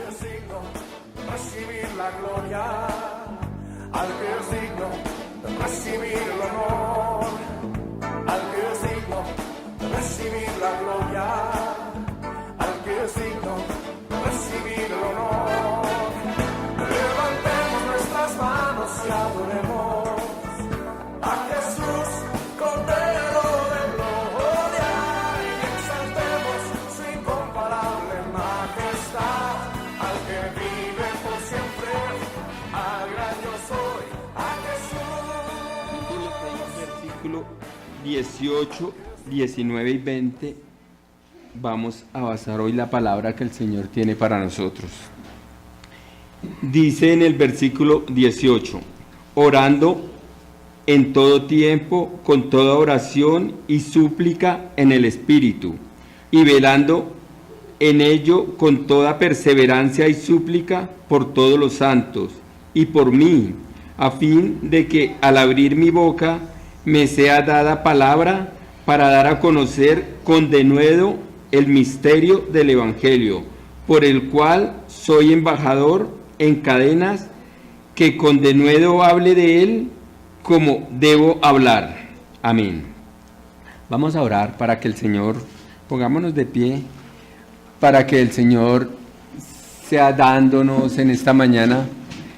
es digno de recibir la gloria, al que es digno de recibir el honor, al que es digno de recibir la gloria, al que es digno de recibir el honor. Levantemos nuestras manos y adoremos a Jesús, Cordero de gloria, y exaltemos su incomparable majestad, al que vive por siempre, al gran yo soy, a Jesús. Versículo 18, 19 y 20, vamos a basar hoy la palabra que el Señor tiene para nosotros. Dice en el versículo 18, orando en todo tiempo, con toda oración y súplica en el Espíritu, y velando en ello con toda perseverancia y súplica por todos los santos, y por mí, a fin de que al abrir mi boca me sea dada palabra para dar a conocer con denuedo el misterio del Evangelio, por el cual soy embajador en cadenas, que con denuedo hable de él como debo hablar. Amén. Vamos a orar para que el Señor, pongámonos de pie, para que el Señor sea dándonos en esta mañana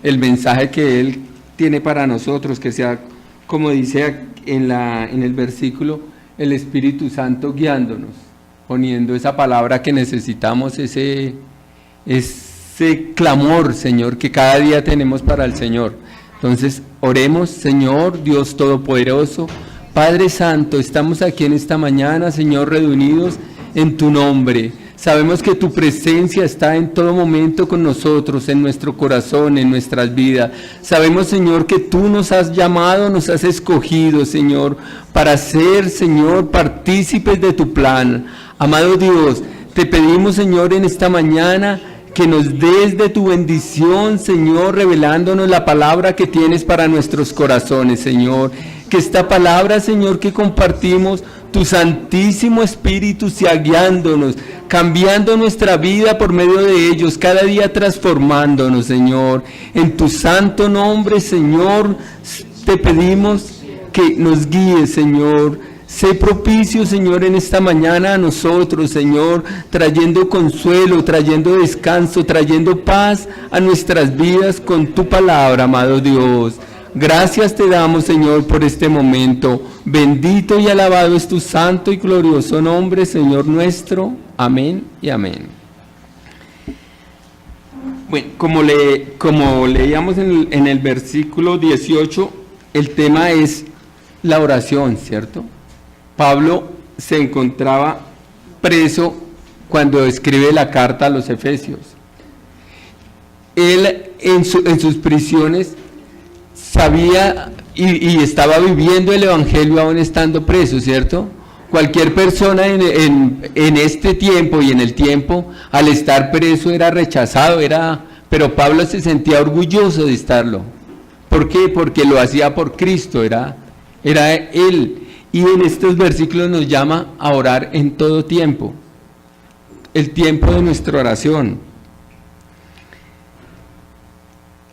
el mensaje que Él tiene para nosotros, que sea, como dice en el versículo, el Espíritu Santo guiándonos, poniendo esa palabra que necesitamos, ese clamor, Señor, que cada día tenemos para el Señor. Entonces, oremos. Señor, Dios Todopoderoso, Padre Santo, estamos aquí en esta mañana, Señor, reunidos en tu nombre. Sabemos que tu presencia está en todo momento con nosotros, en nuestro corazón, en nuestras vidas. Sabemos, Señor, que tú nos has llamado, nos has escogido, Señor, para ser, Señor, partícipes de tu plan. Amado Dios, te pedimos, Señor, en esta mañana que nos des de tu bendición, Señor, revelándonos la palabra que tienes para nuestros corazones, Señor. Que esta palabra, Señor, que compartimos, tu Santísimo Espíritu sea guiándonos, cambiando nuestra vida por medio de ellos, cada día transformándonos, Señor. En tu santo nombre, Señor, te pedimos que nos guíes, Señor. Sé propicio, Señor, en esta mañana a nosotros, Señor, trayendo consuelo, trayendo descanso, trayendo paz a nuestras vidas con tu palabra, amado Dios. Gracias te damos, Señor, por este momento. Bendito y alabado es tu santo y glorioso nombre, Señor nuestro. Amén y amén. Bueno, como leíamos en el versículo 18, el tema es la oración, ¿cierto? Pablo se encontraba preso cuando escribe la carta a los Efesios. Él en sus prisiones sabía y estaba viviendo el Evangelio aún estando preso, ¿cierto? Cualquier persona en este tiempo y en el tiempo, al estar preso era rechazado, pero Pablo se sentía orgulloso de estarlo. ¿Por qué? Porque lo hacía por Cristo, era él. Y en estos versículos nos llama a orar en todo tiempo, el tiempo de nuestra oración.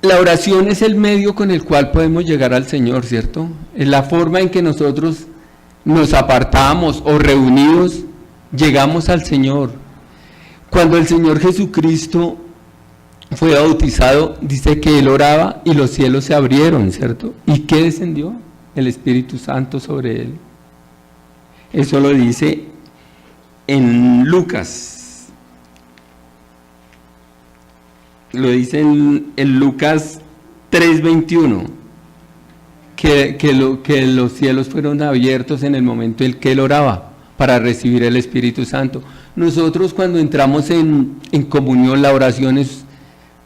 La oración es el medio con el cual podemos llegar al Señor, ¿cierto? Es la forma en que nosotros nos apartamos o reunidos llegamos al Señor. Cuando el Señor Jesucristo fue bautizado, dice que Él oraba y los cielos se abrieron, ¿cierto? ¿Y qué descendió? El Espíritu Santo sobre Él. Eso lo dice en Lucas. Lo dice en Lucas 3:21, que los cielos fueron abiertos en el momento en que él oraba para recibir el Espíritu Santo. Nosotros cuando entramos en comunión, la oración es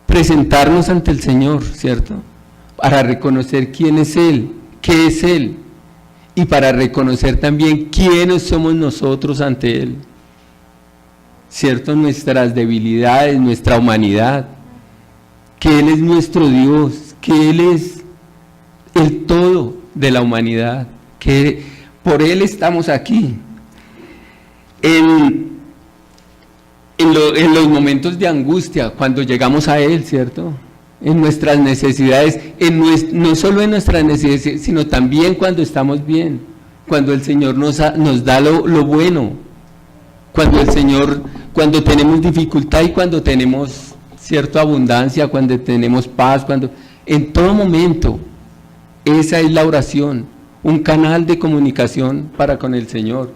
presentarnos ante el Señor, ¿cierto? Para reconocer quién es Él, qué es Él, y para reconocer también quiénes somos nosotros ante Él, ¿cierto? Nuestras debilidades, nuestra humanidad, que Él es nuestro Dios, que Él es el todo de la humanidad, que por Él estamos aquí. En en los momentos de angustia, cuando llegamos a Él, ¿cierto? En nuestras necesidades, no solo en nuestras necesidades, sino también cuando estamos bien, cuando el Señor nos da lo bueno, cuando tenemos dificultad y cuando tenemos cierta abundancia, cuando tenemos paz, en todo momento, esa es la oración, un canal de comunicación para con el Señor.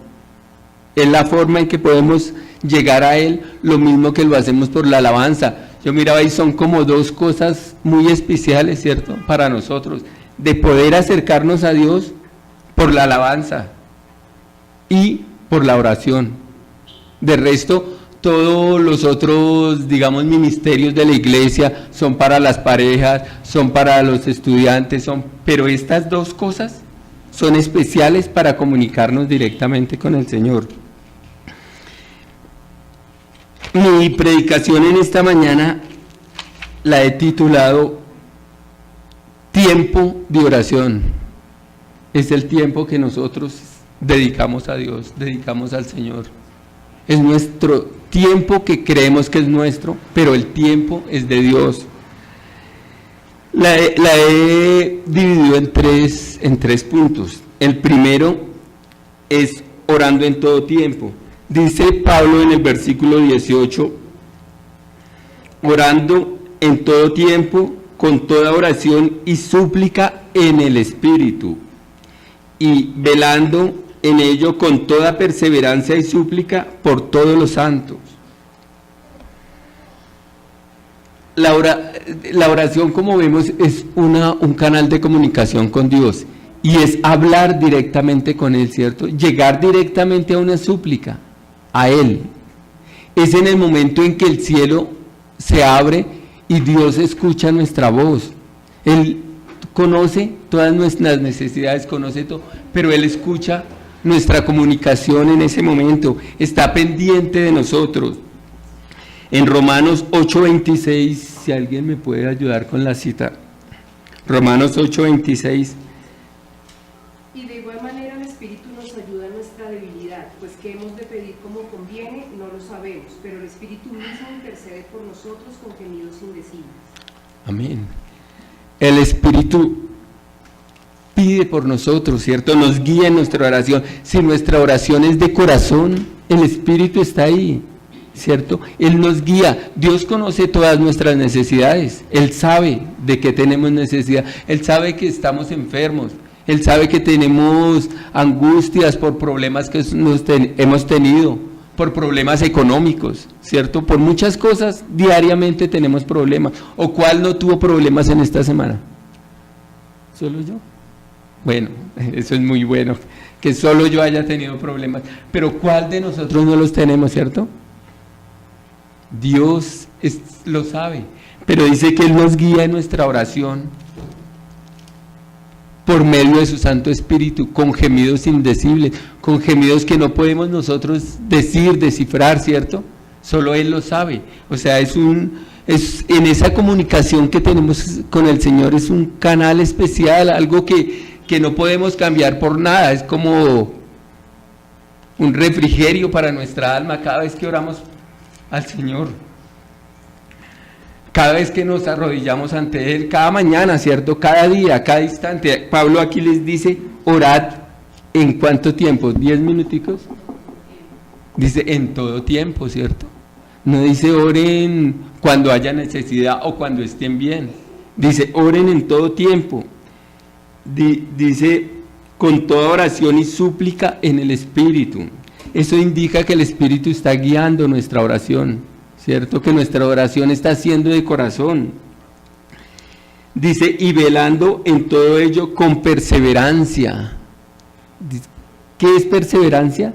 Es la forma en que podemos llegar a Él, lo mismo que lo hacemos por la alabanza. Yo miraba y son como dos cosas muy especiales, ¿cierto? Para nosotros, de poder acercarnos a Dios por la alabanza y por la oración. De resto, todos los otros, digamos, ministerios de la iglesia son para las parejas, son para los estudiantes, pero estas dos cosas son especiales para comunicarnos directamente con el Señor. Mi predicación en esta mañana la he titulado Tiempo de oración. Es el tiempo que nosotros dedicamos a Dios, dedicamos al Señor. Es nuestro tiempo que creemos que es nuestro, pero el tiempo es de Dios. La he dividido en tres puntos. El primero es orando en todo tiempo. Dice Pablo en el versículo 18, orando en todo tiempo, con toda oración y súplica en el Espíritu, y velando en ello con toda perseverancia y súplica por todos los santos. La oración, como vemos, es un canal de comunicación con Dios, y es hablar directamente con Él, ¿cierto? Llegar directamente a una súplica, a Él. Es en el momento en que el cielo se abre y Dios escucha nuestra voz. Él conoce todas nuestras necesidades, conoce todo, pero Él escucha nuestra comunicación en ese momento, está pendiente de nosotros. En Romanos 8:26, si alguien me puede ayudar con la cita, Romanos 8:26. Y de igual manera el Espíritu nos ayuda en nuestra debilidad, pues que hemos de pedir como conviene, no lo sabemos, pero el Espíritu mismo intercede por nosotros con gemidos indecibles. Amén. El Espíritu pide por nosotros, ¿cierto? Nos guía en nuestra oración. Si nuestra oración es de corazón, el Espíritu está ahí, ¿cierto? Él nos guía. Dios conoce todas nuestras necesidades. Él sabe de qué tenemos necesidad. Él sabe que estamos enfermos. Él sabe que tenemos angustias por problemas que hemos tenido, por problemas económicos, ¿cierto? Por muchas cosas diariamente tenemos problemas. ¿O cuál no tuvo problemas en esta semana? ¿Solo yo? Bueno, eso es muy bueno, que solo yo haya tenido problemas. Pero ¿cuál de nosotros no los tenemos, cierto? Dios lo sabe, pero dice que Él nos guía en nuestra oración por medio de su Santo Espíritu, con gemidos indecibles, con gemidos que no podemos nosotros descifrar, ¿cierto? Solo Él lo sabe. O sea, en esa comunicación que tenemos con el Señor es un canal especial, algo que no podemos cambiar por nada. Es como un refrigerio para nuestra alma cada vez que oramos al Señor. Cada vez que nos arrodillamos ante Él, cada mañana, ¿cierto? Cada día, cada instante. Pablo aquí les dice, orad, ¿en cuánto tiempo? ¿10 minuticos? Dice, en todo tiempo, ¿cierto? No dice, oren cuando haya necesidad o cuando estén bien. Dice, oren en todo tiempo. Dice, con toda oración y súplica en el Espíritu. Eso indica que el Espíritu está guiando nuestra oración, ¿cierto? Que nuestra oración está siendo de corazón. Dice, y velando en todo ello con perseverancia. ¿Qué es perseverancia?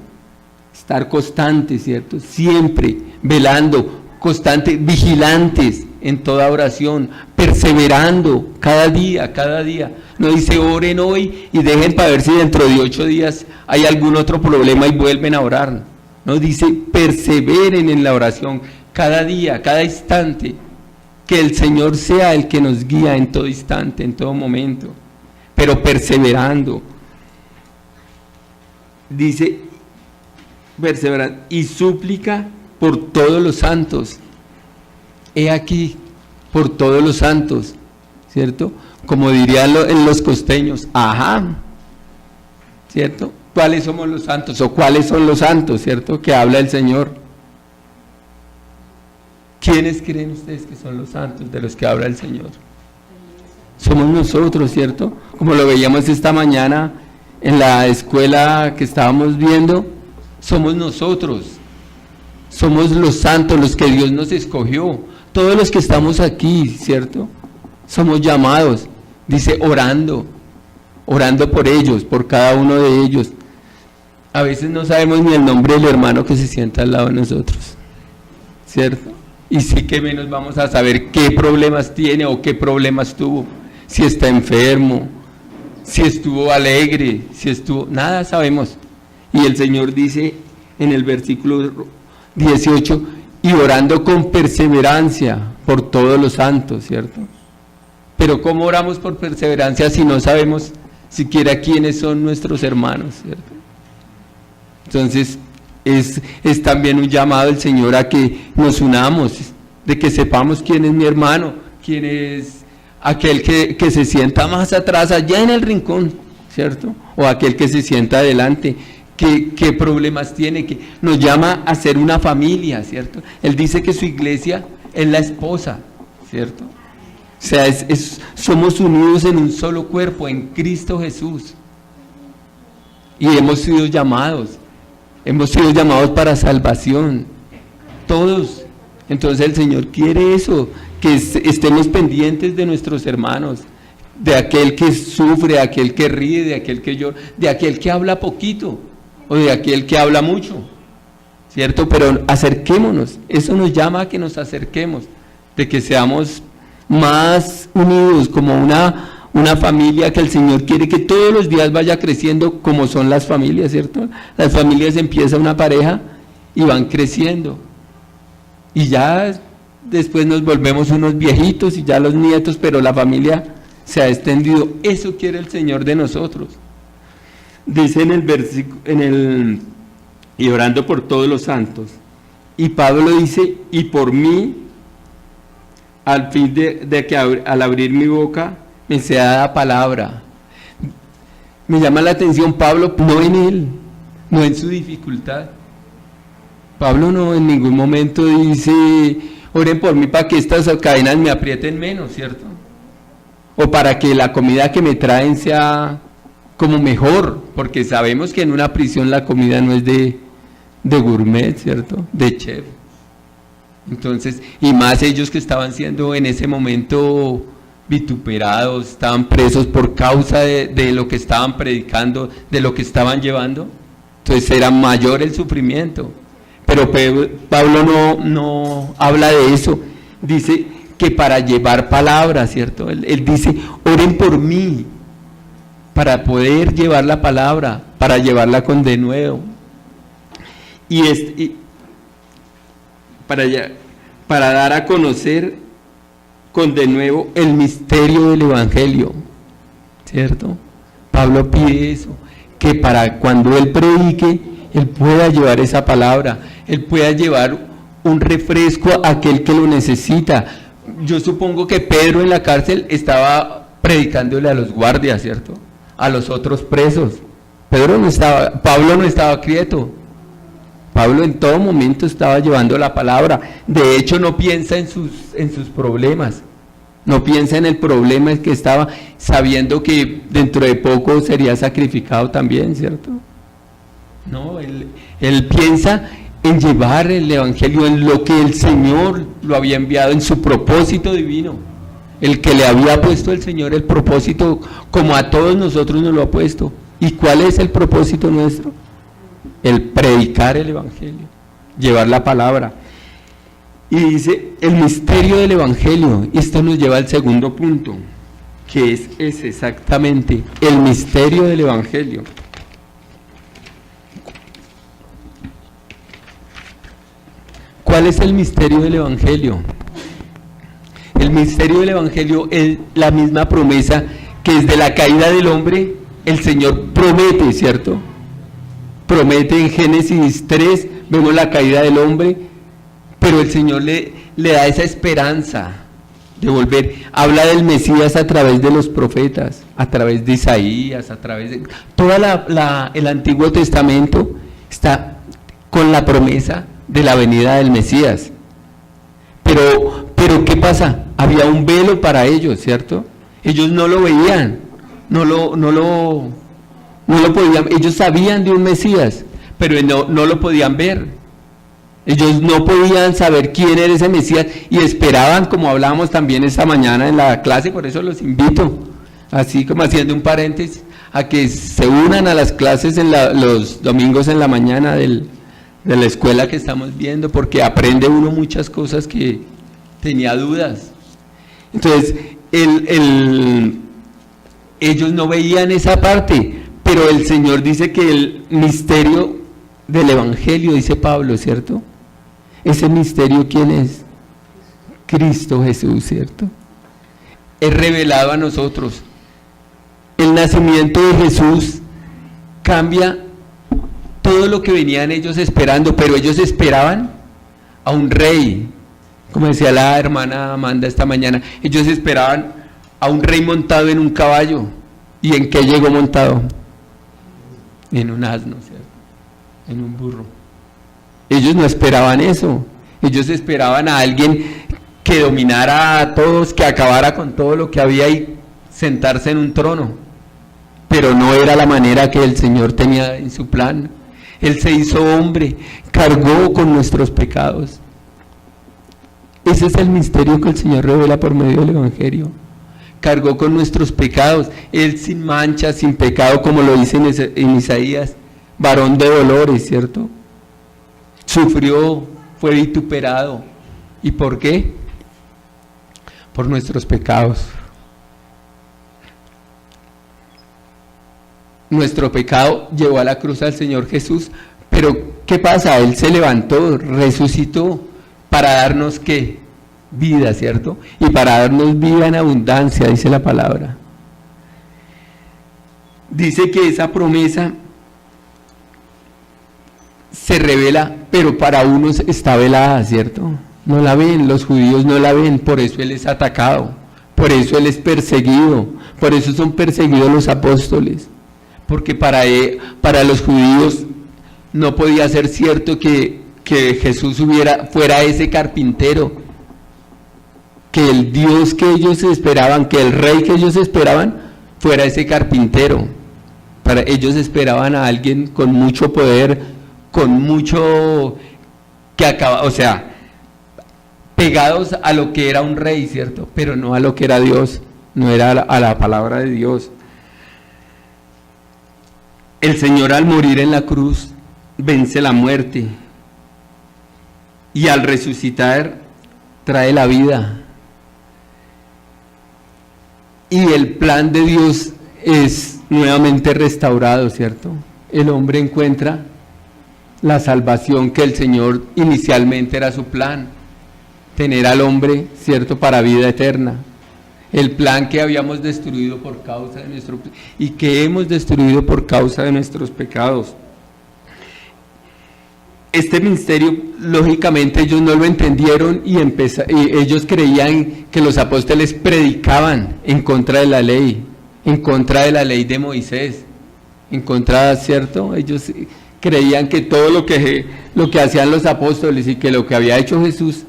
Estar constante, ¿cierto? Siempre velando, constante, vigilantes en toda oración, perseverando cada día, cada día. No dice oren hoy y dejen para ver si dentro de 8 días hay algún otro problema y vuelven a orar. No, dice perseveren en la oración cada día, cada instante, que el Señor sea el que nos guía en todo instante, en todo momento, pero perseverando. Dice perseverar y súplica por todos los santos. He aquí, por todos los santos, ¿cierto? Como dirían en los costeños, ajá, ¿cierto? ¿Cuáles somos los santos? ¿O cuáles son los santos, cierto? Que habla el Señor. ¿Quiénes creen ustedes que son los santos de los que habla el Señor? Somos nosotros, ¿cierto? Como lo veíamos esta mañana en la escuela que estábamos viendo, somos nosotros. Somos los santos, los que Dios nos escogió. Todos los que estamos aquí, ¿cierto? Somos llamados, dice, orando por ellos, por cada uno de ellos. A veces no sabemos ni el nombre del hermano que se sienta al lado de nosotros, ¿cierto? Y sí que menos vamos a saber qué problemas tiene o qué problemas tuvo, si está enfermo, si estuvo alegre, si estuvo... Nada sabemos. Y el Señor dice en el versículo 18, y orando con perseverancia por todos los santos, ¿cierto? Pero ¿cómo oramos por perseverancia si no sabemos siquiera quiénes son nuestros hermanos, ¿cierto? Entonces, es también un llamado del Señor a que nos unamos, de que sepamos quién es mi hermano, quién es aquel que se sienta más atrás, allá en el rincón, ¿cierto? O aquel que se sienta adelante, qué problemas tiene, que nos llama a ser una familia, ¿cierto? Él dice que su iglesia es la esposa, ¿cierto? O sea, somos unidos en un solo cuerpo, en Cristo Jesús. Y hemos sido llamados para salvación, todos. Entonces el Señor quiere eso, que estemos pendientes de nuestros hermanos, de aquel que sufre, de aquel que ríe, de aquel que llora, de aquel que habla poquito, o de aquel que habla mucho, ¿cierto? Pero acerquémonos, eso nos llama a que nos acerquemos, de que seamos más unidos como una familia, que el Señor quiere que todos los días vaya creciendo como son las familias, ¿cierto? Las familias empieza una pareja y van creciendo, y ya después nos volvemos unos viejitos y ya los nietos, pero la familia se ha extendido. Eso quiere el Señor de nosotros. Dice en el versículo, y orando por todos los santos, y Pablo dice, y por mí, al fin de que al abrir mi boca me sea dada palabra. Me llama la atención Pablo, no en él, no en su dificultad. Pablo no en ningún momento dice, oren por mí para que estas cadenas me aprieten menos, ¿cierto? O para que la comida que me traen sea como mejor, porque sabemos que en una prisión la comida no es de gourmet, ¿cierto? De chef. Entonces, y más ellos que estaban siendo en ese momento vituperados, estaban presos por causa de lo que estaban predicando, de lo que estaban llevando, entonces era mayor el sufrimiento. Pero Pablo no habla de eso, dice que para llevar palabra, ¿cierto? Él dice, oren por mí, para poder llevar la palabra, para llevarla con denuedo. Y para dar a conocer con denuedo el misterio del Evangelio, ¿cierto? Pablo pide eso, que para cuando él predique, él pueda llevar esa palabra, él pueda llevar un refresco a aquel que lo necesita. Yo supongo que Pedro en la cárcel estaba predicándole a los guardias, ¿cierto? A los otros presos. Pablo no estaba quieto. Pablo en todo momento estaba llevando la palabra. De hecho, no piensa en sus problemas. No piensa en el problema que estaba, sabiendo que dentro de poco sería sacrificado también, ¿cierto? No, él piensa en llevar el Evangelio, en lo que el Señor lo había enviado, en su propósito divino. El que le había puesto el Señor, el propósito, como a todos nosotros nos lo ha puesto. ¿Y cuál es el propósito nuestro? El predicar el Evangelio, llevar la palabra. Y dice, el misterio del Evangelio, y esto nos lleva al segundo punto, que es exactamente el misterio del Evangelio. ¿Cuál es el misterio del Evangelio? El misterio del Evangelio es la misma promesa que desde la caída del hombre el Señor promete, ¿cierto? Promete en Génesis 3, vemos la caída del hombre, pero el Señor le da esa esperanza de volver. Habla del Mesías a través de los profetas, a través de Isaías, a través de... Todo el Antiguo Testamento está con la promesa de la venida del Mesías. Pero ¿qué pasa? Había un velo para ellos, ¿cierto? Ellos no lo veían, no lo podían, ellos sabían de un Mesías, pero no lo podían ver. Ellos no podían saber quién era ese Mesías y esperaban, como hablábamos también esta mañana en la clase, por eso los invito, así como haciendo un paréntesis, a que se unan a las clases los domingos en la mañana de la escuela que estamos viendo, porque aprende uno muchas cosas que tenía dudas. Entonces, ellos no veían esa parte, pero el Señor dice que el misterio del Evangelio, dice Pablo, ¿cierto? Ese misterio, ¿quién es? Cristo Jesús, ¿cierto? Es revelado a nosotros. El nacimiento de Jesús cambia todo lo que venían ellos esperando, pero ellos esperaban a un rey, como decía la hermana Amanda esta mañana, ellos esperaban a un rey montado en un caballo. ¿Y en qué llegó montado? En un asno, ¿cierto? En un burro. Ellos no esperaban eso, ellos esperaban a alguien que dominara a todos, que acabara con todo lo que había y sentarse en un trono, pero no era la manera que el Señor tenía en su plan. Él se hizo hombre, cargó con nuestros pecados. Ese es el misterio que el Señor revela por medio del Evangelio. Cargó con nuestros pecados, Él sin mancha, sin pecado, como lo dice en Isaías, varón de dolores, ¿cierto? Sufrió, fue vituperado. ¿Y por qué? Por nuestros pecados. Nuestro pecado llevó a la cruz al Señor Jesús, pero ¿qué pasa? Él se levantó, resucitó, para darnos ¿qué? Vida, ¿cierto? Y para darnos vida en abundancia, dice la palabra. Dice que esa promesa se revela, pero para unos está velada, ¿cierto? No la ven, los judíos no la ven, por eso Él es atacado, por eso Él es perseguido, por eso son perseguidos los apóstoles, porque para los judíos no podía ser cierto que Jesús fuera ese carpintero, que el Dios que ellos esperaban, que el rey que ellos esperaban, fuera ese carpintero. Para ellos esperaban a alguien con mucho poder, con mucho pegados a lo que era un rey, ¿cierto? Pero no a lo que era Dios, no era a la palabra de Dios. El Señor al morir en la cruz vence la muerte y al resucitar trae la vida. Y el plan de Dios es nuevamente restaurado, ¿cierto? El hombre encuentra la salvación que el Señor inicialmente era su plan, tener al hombre, ¿cierto?, para vida eterna. El plan que habíamos destruido por causa de y que hemos destruido por causa de nuestros pecados. Este misterio, lógicamente, ellos no lo entendieron y ellos creían que los apóstoles predicaban en contra de la ley de Moisés, en contra, ¿cierto? Ellos creían que todo lo que hacían los apóstoles y que lo que había hecho Jesús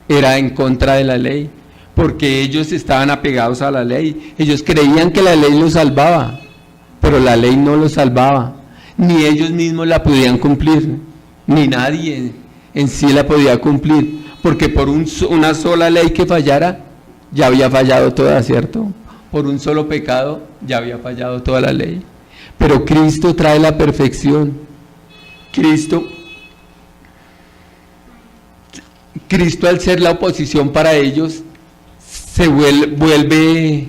era en contra de la ley, porque ellos estaban apegados a la ley. Ellos creían que la ley los salvaba, pero la ley no los salvaba, ni ellos mismos la podían cumplir, ni nadie en sí la podía cumplir, porque por una sola ley que fallara, ya había fallado toda, ¿cierto? Por un solo pecado, ya había fallado toda la ley. Pero Cristo trae la perfección. Cristo al ser la oposición para ellos, se vuelve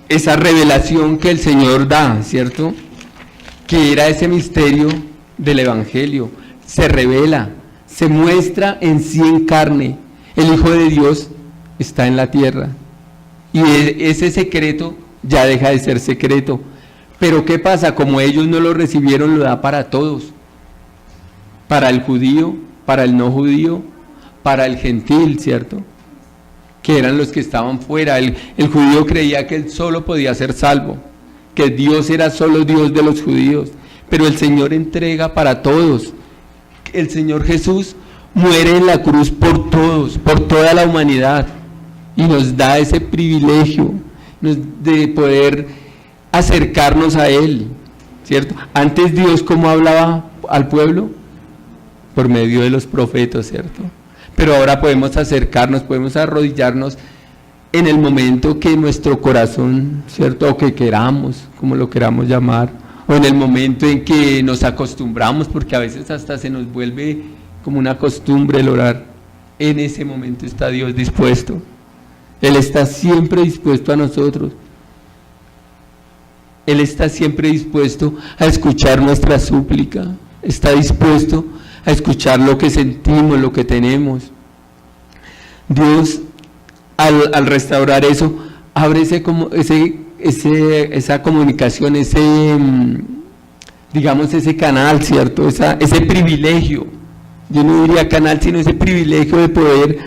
esa revelación que el Señor da, ¿cierto? Que era ese misterio del Evangelio. Se revela, se muestra en sí en carne. El Hijo de Dios está en la tierra. Y ese secreto ya deja de ser secreto. Pero ¿qué pasa? Como ellos no lo recibieron, lo da para todos. Para el judío, para el no judío, para el gentil, ¿cierto? Que eran los que estaban fuera. El judío creía que él solo podía ser salvo, que Dios era solo Dios de los judíos, pero el Señor entrega para todos. El Señor Jesús muere en la cruz por todos, por toda la humanidad, y nos da ese privilegio de poder acercarnos a Él, ¿cierto? Antes Dios, ¿cómo hablaba al pueblo? Por medio de los profetas, ¿cierto? Pero ahora podemos acercarnos, podemos arrodillarnos en el momento que nuestro corazón, ¿cierto? O que queramos, como lo queramos llamar, o en el momento en que nos acostumbramos, porque a veces hasta se nos vuelve como una costumbre el orar. En ese momento está Dios dispuesto. Él está siempre dispuesto a nosotros. Él está siempre dispuesto a escuchar nuestra súplica, está dispuesto a escuchar lo que sentimos, lo que tenemos. Dios, al restaurar eso, abre esa comunicación, digamos, ese canal, ¿cierto? Ese privilegio, yo no diría canal, sino ese privilegio de poder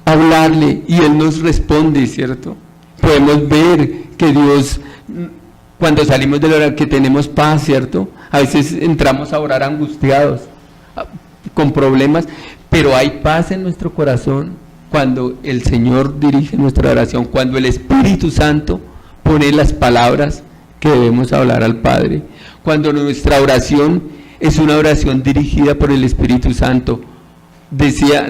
hablarle y Él nos responde, ¿cierto? Podemos ver que Dios, cuando salimos del orar, que tenemos paz, ¿cierto? A veces entramos a orar angustiados, con problemas, pero hay paz en nuestro corazón cuando el Señor dirige nuestra oración, cuando el Espíritu Santo pone las palabras que debemos hablar al Padre, cuando nuestra oración es una oración dirigida por el Espíritu Santo. Decía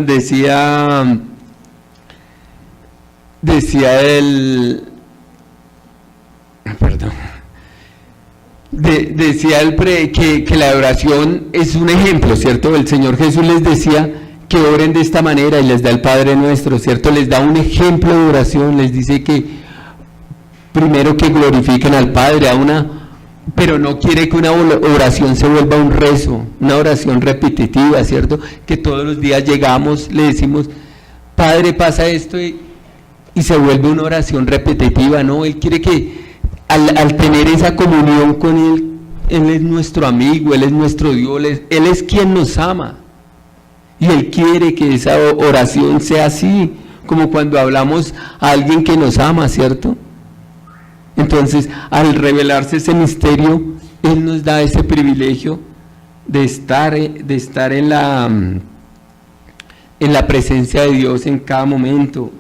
que la oración es un ejemplo, ¿cierto? El Señor Jesús les decía que oren de esta manera y les da el Padre Nuestro, ¿cierto? Les da un ejemplo de oración, les dice que primero que glorifiquen al Padre, pero no quiere que una oración se vuelva un rezo, una oración repetitiva, ¿cierto? Que todos los días llegamos, le decimos, Padre, pasa esto, y se vuelve una oración repetitiva, ¿no? Él quiere que al tener esa comunión con Él, Él es nuestro amigo, Él es nuestro Dios, Él es quien nos ama, y Él quiere que esa oración sea así, como cuando hablamos a alguien que nos ama, ¿cierto? Entonces, al revelarse ese misterio, Él nos da ese privilegio de estar en la presencia de Dios en cada momento.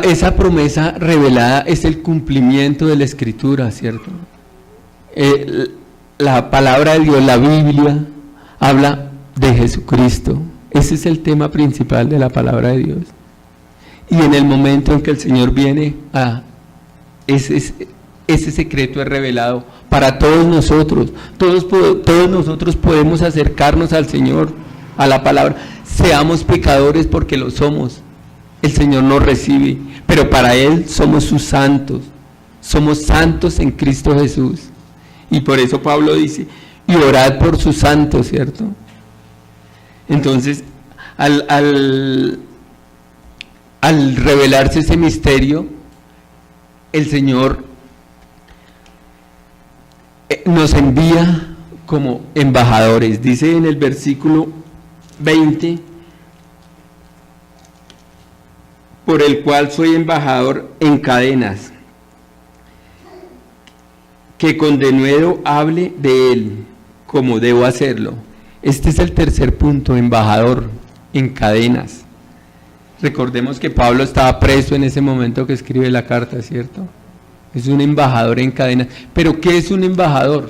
Esa promesa revelada es el cumplimiento de la Escritura, ¿cierto? La palabra de Dios, la Biblia, habla de Jesucristo. Ese es el tema principal de la palabra de Dios. Y en el momento en que el Señor viene, ese secreto es revelado para todos nosotros. Todos nosotros podemos acercarnos al Señor, a la palabra. Seamos pecadores porque lo somos. El Señor nos recibe, pero para Él somos sus santos. Somos santos en Cristo Jesús. Y por eso Pablo dice, y orad por sus santos, ¿cierto? Entonces, al revelarse ese misterio, el Señor nos envía como embajadores. Dice en el versículo 20, por el cual soy embajador en cadenas, que con denuedo hable de Él, como debo hacerlo. Este es el tercer punto, embajador en cadenas. Recordemos que Pablo estaba preso en ese momento que escribe la carta, ¿cierto? Es un embajador en cadenas. ¿Pero qué es un embajador?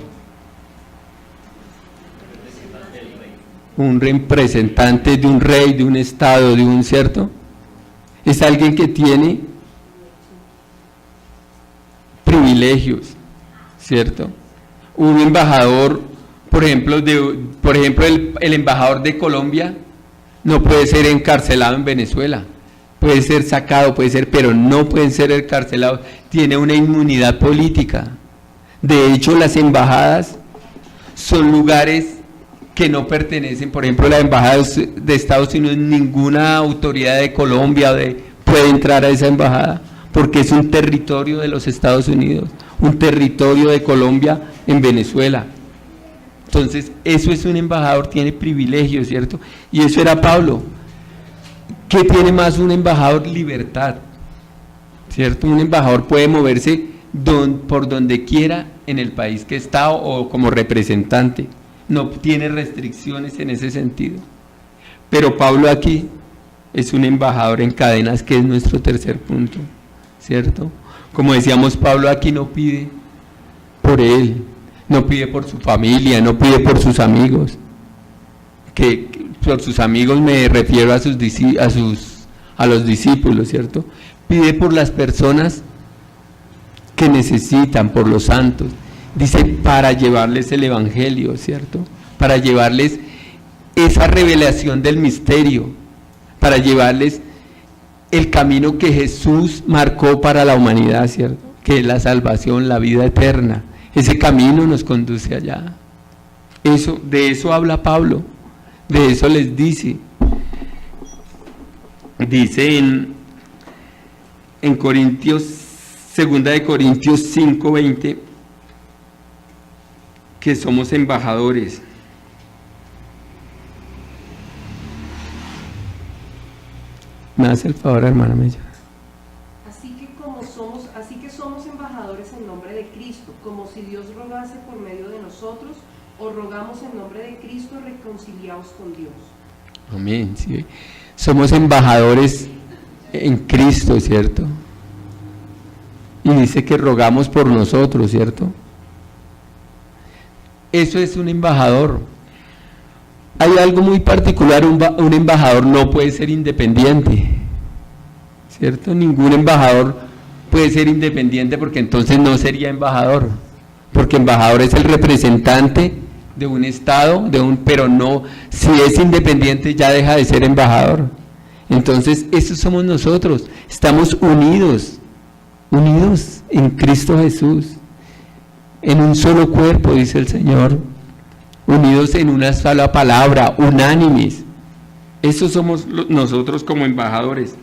Un representante de un rey, de un estado, ¿cierto? Es alguien que tiene privilegios, ¿cierto? Un embajador, por ejemplo, el embajador de Colombia no puede ser encarcelado en Venezuela, puede ser sacado, pero no pueden ser encarcelados, tiene una inmunidad política. De hecho, las embajadas son lugares que no pertenecen, por ejemplo, la embajada de Estados Unidos, ninguna autoridad de Colombia puede entrar a esa embajada, porque es un territorio de los Estados Unidos, un territorio de Colombia en Venezuela. Entonces, eso es un embajador, tiene privilegios, ¿cierto? Y eso era Pablo. ¿Qué tiene más un embajador? Libertad, ¿cierto? Un embajador puede moverse por donde quiera en el país que está o como representante. No tiene restricciones en ese sentido. Pero Pablo aquí es un embajador en cadenas, que es nuestro tercer punto, ¿cierto? Como decíamos, Pablo aquí no pide por él, no pide por su familia, no pide por sus amigos. Que por sus amigos me refiero a los discípulos, ¿cierto? Pide por las personas que necesitan, por los santos. Dice, para llevarles el evangelio, ¿cierto? Para llevarles esa revelación del misterio, para llevarles el camino que Jesús marcó para la humanidad, ¿cierto? Que es la salvación, la vida eterna. Ese camino nos conduce allá. De eso habla Pablo, de eso les dice. Dice en Corintios, 2 de Corintios 5:20, que somos embajadores. ¿Me hace el favor, hermana Mella? Así que somos embajadores en nombre de Cristo, como si Dios rogase por medio de nosotros, o rogamos en nombre de Cristo, reconciliados con Dios. Amén, sí. Somos embajadores en Cristo, ¿cierto? Y dice que rogamos por nosotros, ¿cierto? Eso es un embajador. Hay algo muy particular, un embajador no puede ser independiente, ¿cierto? Ningún embajador puede ser independiente, porque entonces no sería embajador, porque embajador es el representante de un estado, pero no, si es independiente ya deja de ser embajador. Entonces, eso somos nosotros, estamos unidos en Cristo Jesús, en un solo cuerpo, dice el Señor, unidos en una sola palabra, unánimes. Eso somos nosotros como embajadores.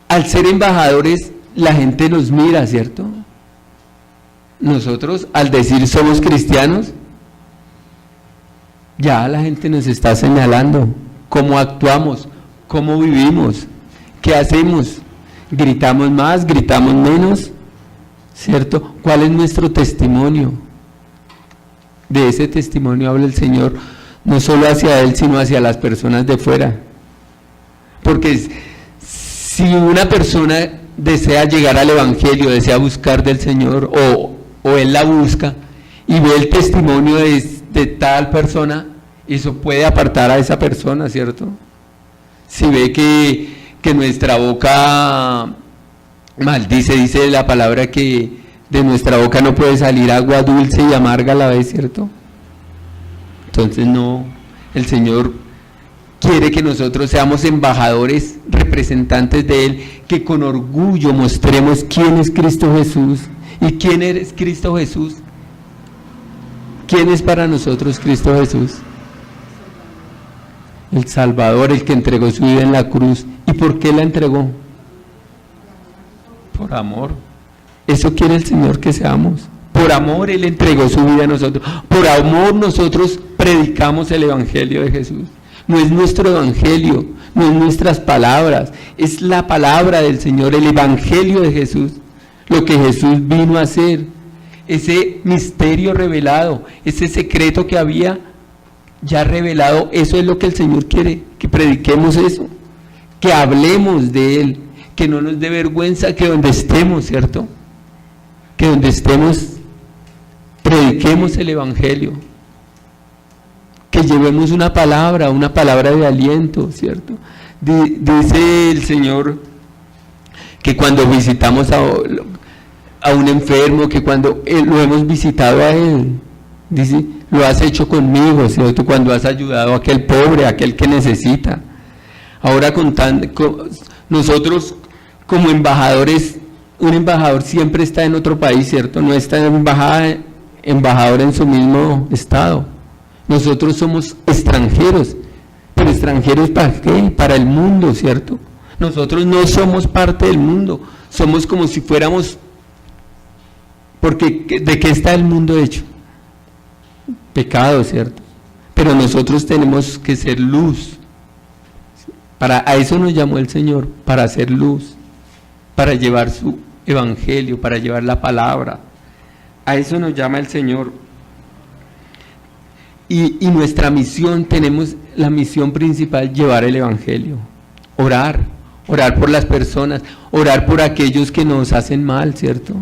Al ser embajadores, la gente nos mira, ¿cierto? Nosotros, al decir somos cristianos, ya la gente nos está señalando cómo actuamos, cómo vivimos, qué hacemos, gritamos más, gritamos menos, ¿cierto? ¿Cuál es nuestro testimonio? De ese testimonio habla el Señor, no solo hacia Él, sino hacia las personas de fuera. Porque si una persona desea llegar al Evangelio, desea buscar del Señor, o Él la busca, y ve el testimonio de tal persona, eso puede apartar a esa persona, ¿cierto? Si ve que nuestra boca maldice, dice la palabra que de nuestra boca no puede salir agua dulce y amarga a la vez, ¿cierto? Entonces no, el Señor quiere que nosotros seamos embajadores, representantes de Él, que con orgullo mostremos quién es Cristo Jesús. ¿Y quién es Cristo Jesús? ¿Quién es para nosotros Cristo Jesús? El Salvador, el que entregó su vida en la cruz. ¿Y por qué la entregó? Por amor. Eso quiere el Señor que seamos. Por amor Él entregó su vida a nosotros. Por amor nosotros predicamos el Evangelio de Jesús. No es nuestro Evangelio, no es nuestras palabras, es la palabra del Señor, el Evangelio de Jesús. Lo que Jesús vino a hacer, ese misterio revelado, ese secreto que había ya revelado, eso es lo que el Señor quiere, que prediquemos eso, que hablemos de Él, que no nos dé vergüenza, que donde estemos, ¿cierto? Que donde estemos, prediquemos el Evangelio, que llevemos una palabra de aliento, ¿cierto? Dice el Señor que cuando visitamos a un enfermo, que cuando lo hemos visitado a Él, dice, lo has hecho conmigo, ¿cierto? Cuando has ayudado a aquel pobre, a aquel que necesita. Ahora nosotros como embajadores, un embajador siempre está en otro país, ¿cierto? No está embajador en su mismo estado. Nosotros somos extranjeros, pero extranjeros ¿para qué? Para el mundo, ¿cierto? Nosotros no somos parte del mundo, somos como si fuéramos, Porque ¿de qué está el mundo hecho? Pecado, ¿cierto? Pero nosotros tenemos que ser luz. A eso nos llamó el Señor, para hacer luz, para llevar su evangelio, para llevar la palabra. A eso nos llama el Señor. Y nuestra misión, tenemos la misión principal, llevar el evangelio. Orar por las personas, orar por aquellos que nos hacen mal, ¿cierto?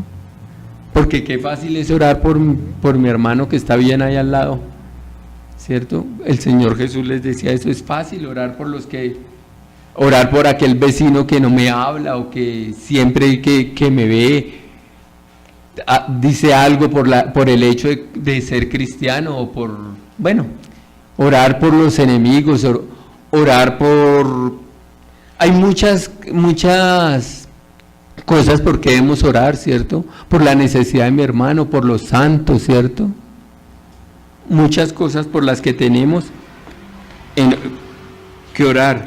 Porque qué fácil es orar por mi hermano que está bien ahí al lado, ¿cierto? El Señor Jesús les decía, eso es fácil, orar por aquel vecino que no me habla o que siempre que me ve dice algo por el hecho de ser cristiano o orar por los enemigos, orar por... Hay muchas cosas por que debemos orar, ¿cierto? Por la necesidad de mi hermano, por los santos, ¿cierto? Muchas cosas por las que tenemos que orar.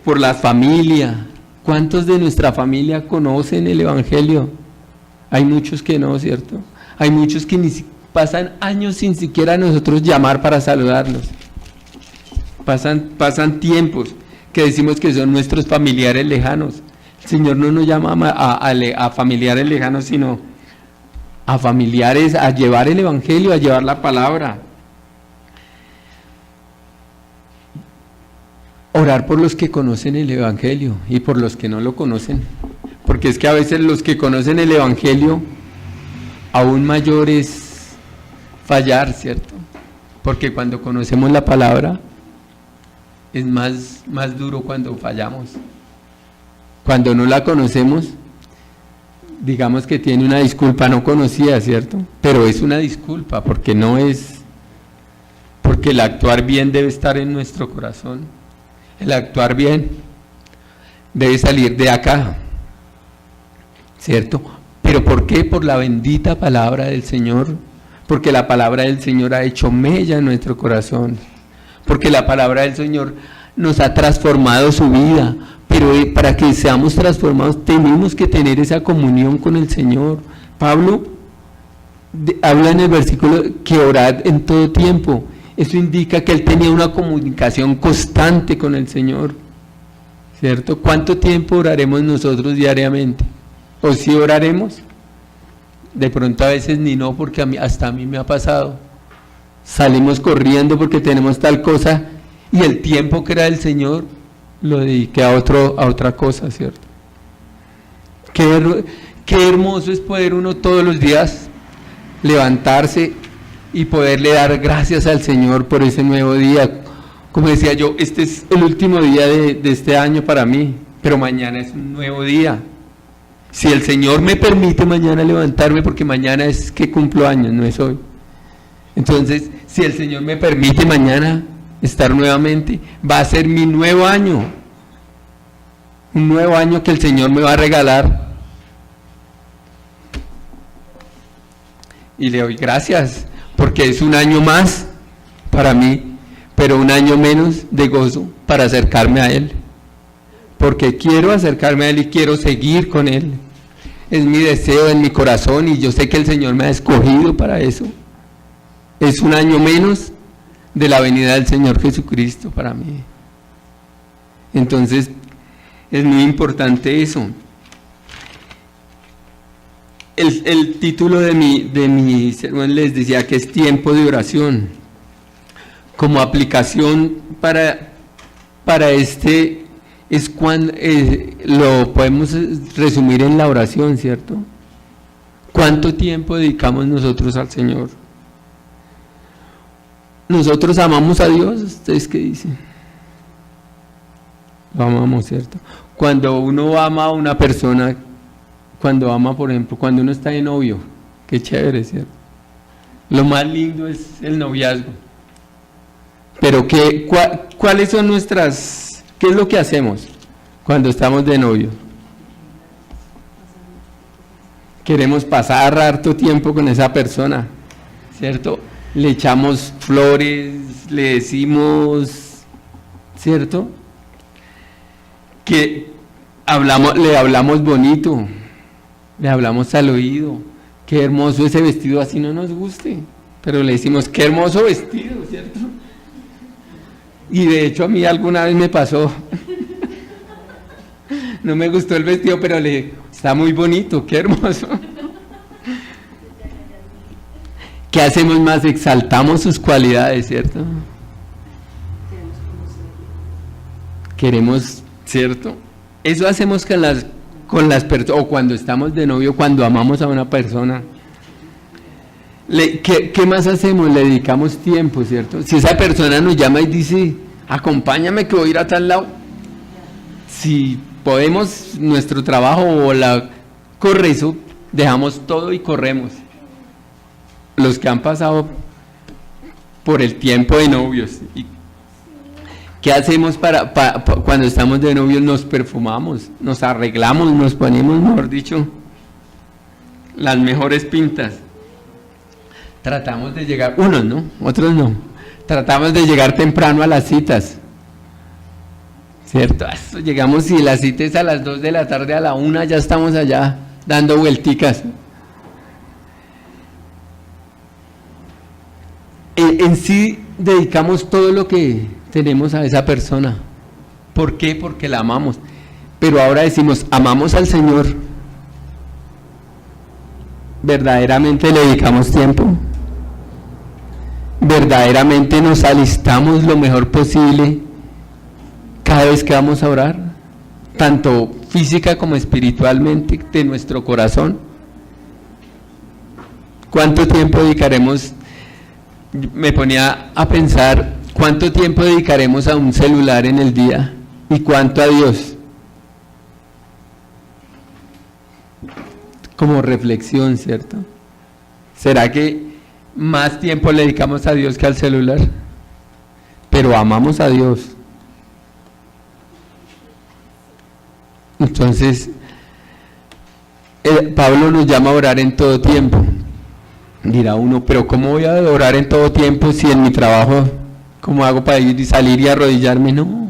Por la familia. ¿Cuántos de nuestra familia conocen el evangelio? Hay muchos que no, ¿cierto? Hay muchos que pasan años sin siquiera nosotros llamar para saludarlos. Pasan tiempos que decimos que son nuestros familiares lejanos. El Señor no nos llama a familiares lejanos, sino a familiares, a llevar el evangelio, a llevar la palabra. Orar por los que conocen el evangelio y por los que no lo conocen, porque es que a veces los que conocen el evangelio, aún mayor es fallar, ¿cierto? Porque cuando conocemos la palabra es más duro cuando fallamos. Cuando no la conocemos, digamos que tiene una disculpa, no conocía, ¿cierto? Pero es una disculpa porque el actuar bien debe estar en nuestro corazón. El actuar bien debe salir de acá, ¿cierto? ¿Pero por qué? Por la bendita palabra del Señor, porque la palabra del Señor ha hecho mella en nuestro corazón, porque la palabra del Señor nos ha transformado su vida, pero para que seamos transformados tenemos que tener esa comunión con el Señor. Pablo habla en el versículo que orad en todo tiempo. Eso indica que él tenía una comunicación constante con el Señor, ¿cierto? ¿Cuánto tiempo oraremos nosotros diariamente? ¿O si oraremos? De pronto a veces ni no, porque hasta a mí me ha pasado. Salimos corriendo porque tenemos tal cosa y el tiempo que era del Señor lo dediqué a otra cosa, ¿cierto? Qué hermoso es poder uno todos los días levantarse y poderle dar gracias al Señor por ese nuevo día. Como decía yo, este es el último día de este año para mí, pero mañana es un nuevo día. Si el Señor me permite mañana levantarme, porque mañana es que cumplo años, no es hoy. Entonces, si el Señor me permite mañana estar nuevamente, va a ser mi nuevo año. Un nuevo año que el Señor me va a regalar. Y le doy gracias, porque es un año más para mí, pero un año menos de gozo para acercarme a Él, porque quiero acercarme a Él y quiero seguir con Él. Es mi deseo en mi corazón y yo sé que el Señor me ha escogido para eso. Es un año menos de la venida del Señor Jesucristo para mí. Entonces es muy importante eso. El título de mi sermón les decía que es tiempo de oración. Como aplicación para este es cuando lo podemos resumir en la oración, ¿cierto? ¿Cuánto tiempo dedicamos nosotros al Señor? ¿Nosotros amamos a Dios? ¿Ustedes qué dicen? Lo amamos, ¿cierto? Cuando uno ama a una persona, cuando ama, por ejemplo, cuando uno está de novio, qué chévere, ¿cierto? Lo más lindo es el noviazgo. Pero ¿cuáles son qué es lo que hacemos cuando estamos de novio? Queremos pasar harto tiempo con esa persona, ¿cierto? Le echamos flores, le decimos, ¿cierto? Que le hablamos bonito, le hablamos al oído, qué hermoso ese vestido, así no nos guste, pero le decimos, qué hermoso vestido, ¿cierto? Y de hecho a mí alguna vez me pasó, no me gustó el vestido, pero le dije, está muy bonito, qué hermoso. ¿Qué hacemos más? Exaltamos sus cualidades, ¿cierto? Queremos, ¿cierto? Eso hacemos con las personas, o cuando estamos de novio, cuando amamos a una persona. ¿Qué más hacemos? Le dedicamos tiempo, ¿cierto? Si esa persona nos llama y dice, acompáñame que voy a ir a tal lado, si podemos nuestro trabajo o corre eso, dejamos todo y corremos. Los que han pasado por el tiempo de novios, ¿qué hacemos cuando estamos de novios? Nos perfumamos, nos arreglamos, nos ponemos, mejor dicho, las mejores pintas. Tratamos de llegar, unos no, otros no, tratamos de llegar temprano a las citas, ¿cierto? Llegamos, si la cita es a las 2 de la tarde, a la 1 ya estamos allá dando vuelticas. En sí dedicamos todo lo que tenemos a esa persona. ¿Por qué? Porque la amamos. Pero ahora decimos, amamos al Señor. ¿Verdaderamente le dedicamos tiempo? ¿Verdaderamente nos alistamos lo mejor posible cada vez que vamos a orar? Tanto física como espiritualmente, de nuestro corazón. ¿Cuánto tiempo dedicaremos? Me ponía a pensar, ¿cuánto tiempo dedicaremos a un celular en el día? ¿Y cuánto a Dios? Como reflexión, ¿cierto? ¿Será que más tiempo le dedicamos a Dios que al celular? Pero amamos a Dios. Entonces, Pablo nos llama a orar en todo tiempo. Dirá uno, pero ¿cómo voy a orar en todo tiempo si en mi trabajo, cómo hago para ir y salir y arrodillarme? No,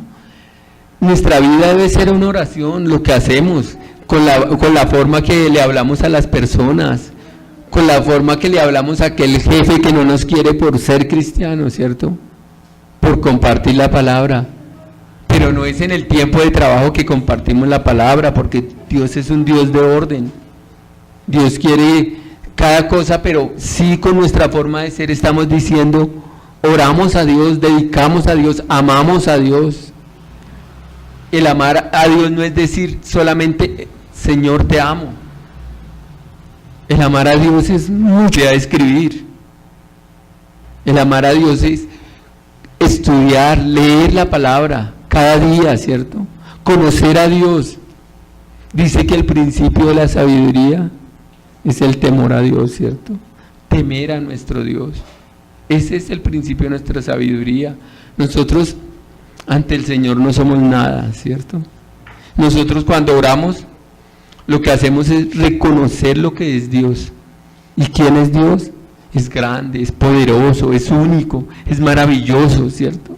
nuestra vida debe ser una oración, lo que hacemos, con la forma que le hablamos a las personas, con la forma que le hablamos a aquel jefe que no nos quiere por ser cristiano, ¿cierto? Por compartir la palabra, pero no es en el tiempo de trabajo que compartimos la palabra, porque Dios es un Dios de orden, Dios quiere cada cosa, pero sí con nuestra forma de ser estamos diciendo, oramos a Dios, dedicamos a Dios, amamos a Dios. El amar a Dios no es decir solamente, Señor te amo. El amar a Dios es mucho a escribir. El amar a Dios es estudiar, leer la palabra cada día, ¿cierto? Conocer a Dios. Dice que el principio de la sabiduría es el temor a Dios, ¿cierto? Temer a nuestro Dios. Ese es el principio de nuestra sabiduría. Nosotros ante el Señor no somos nada, ¿cierto? Nosotros cuando oramos, lo que hacemos es reconocer lo que es Dios. ¿Y quién es Dios? Es grande, es poderoso, es único, es maravilloso, ¿cierto?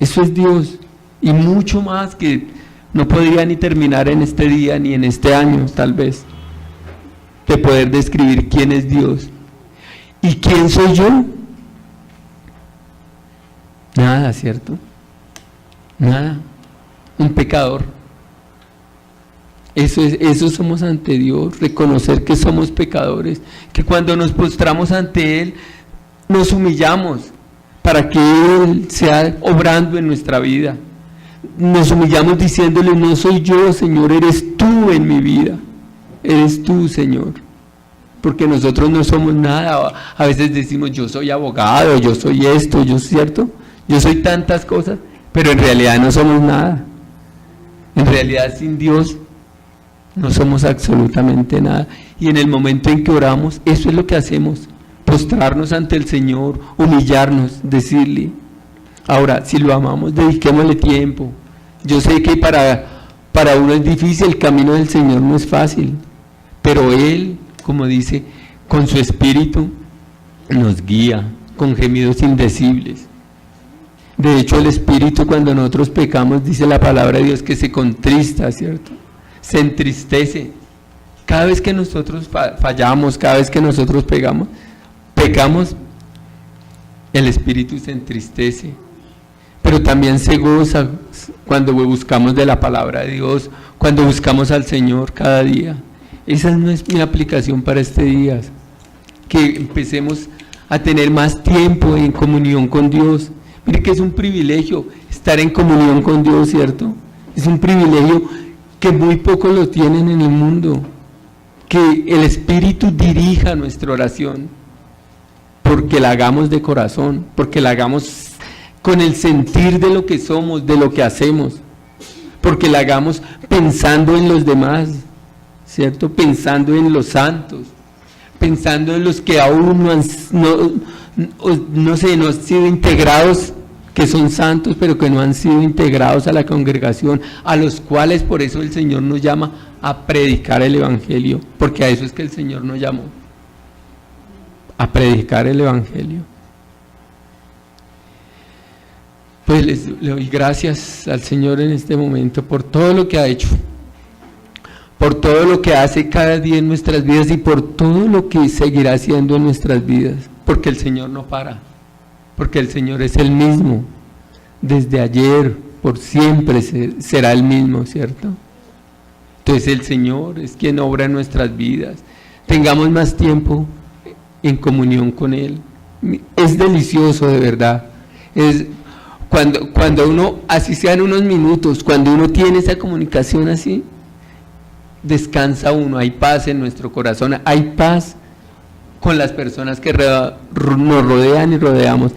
Eso es Dios. Y mucho más que no podría ni terminar en este día ni en este año, tal vez, de poder describir quién es Dios. ¿Y quién soy yo? Nada, ¿cierto? Nada. Un pecador. Eso somos ante Dios, reconocer que somos pecadores, que cuando nos postramos ante Él, nos humillamos para que Él sea obrando en nuestra vida. Nos humillamos diciéndole, no soy yo, Señor, eres tú en mi vida. Eres tú, Señor, porque nosotros no somos nada. A veces decimos, yo soy abogado, yo soy esto, yo cierto, yo soy tantas cosas, pero en realidad no somos nada. En realidad sin Dios no somos absolutamente nada. Y en el momento en que oramos, eso es lo que hacemos, postrarnos ante el Señor, humillarnos, decirle. Ahora, si lo amamos, dediquémosle tiempo. Yo sé que para uno es difícil, el camino del Señor no es fácil, pero Él, como dice, con su Espíritu nos guía con gemidos indecibles. De hecho, el Espíritu, cuando nosotros pecamos, dice la palabra de Dios que se contrista, ¿cierto? Se entristece. Cada vez que nosotros fallamos, cada vez que nosotros pecamos, el Espíritu se entristece, pero también se goza cuando buscamos de la palabra de Dios, cuando buscamos al Señor cada día. Esa no es mi aplicación para este día, que empecemos a tener más tiempo en comunión con Dios. Mire que es un privilegio estar en comunión con Dios, ¿cierto? Es un privilegio que muy pocos lo tienen en el mundo, que el Espíritu dirija nuestra oración, porque la hagamos de corazón, porque la hagamos con el sentir de lo que somos, de lo que hacemos, porque la hagamos pensando en los demás, ¿cierto? Pensando en los santos, pensando en los que aún no han sido integrados, que son santos, pero que no han sido integrados a la congregación, a los cuales por eso el Señor nos llama a predicar el Evangelio, porque a eso es que el Señor nos llamó, a predicar el Evangelio. Pues le doy gracias al Señor en este momento por todo lo que ha hecho, por todo lo que hace cada día en nuestras vidas y por todo lo que seguirá haciendo en nuestras vidas, porque el Señor no para, porque el Señor es el mismo, desde ayer, por siempre será el mismo, ¿cierto? Entonces el Señor es quien obra en nuestras vidas. Tengamos más tiempo en comunión con Él. Es delicioso, de verdad. Es cuando uno, así sean unos minutos, cuando uno tiene esa comunicación así, descansa uno, hay paz en nuestro corazón, hay paz con las personas que nos rodean y rodeamos.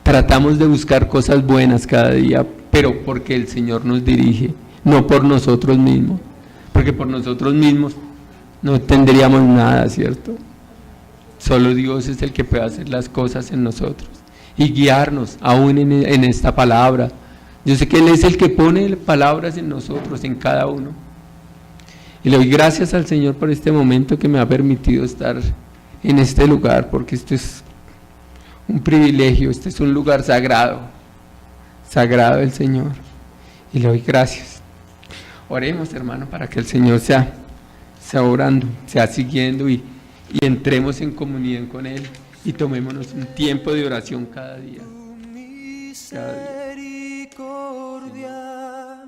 Tratamos de buscar cosas buenas cada día, pero porque el Señor nos dirige, no por nosotros mismos, porque por nosotros mismos no tendríamos nada, ¿cierto? Solo Dios es el que puede hacer las cosas en nosotros y guiarnos aún en esta palabra. Yo sé que Él es el que pone palabras en nosotros, en cada uno. Y le doy gracias al Señor por este momento que me ha permitido estar en este lugar, porque esto es un privilegio, este es un lugar sagrado, sagrado del Señor. Y le doy gracias. Oremos, hermano, para que el Señor sea orando, sea siguiendo y entremos en comunión con Él y tomémonos un tiempo de oración cada día. Misericordia,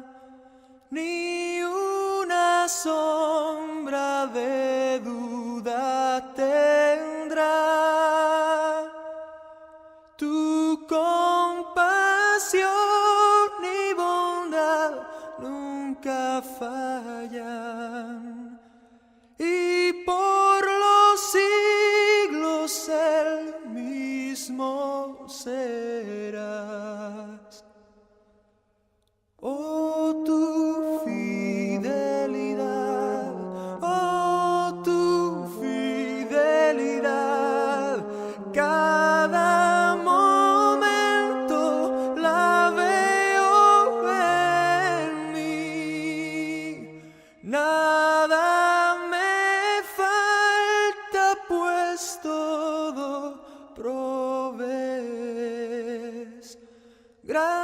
ni una sombra de duda tendrá. Tu compasión y bondad nunca fallan, y por los siglos el mismo serás. Oh, tu fidelidad, oh, tu fidelidad, cada momento la veo en mí. Nada me falta, pues todo provees. Gracias.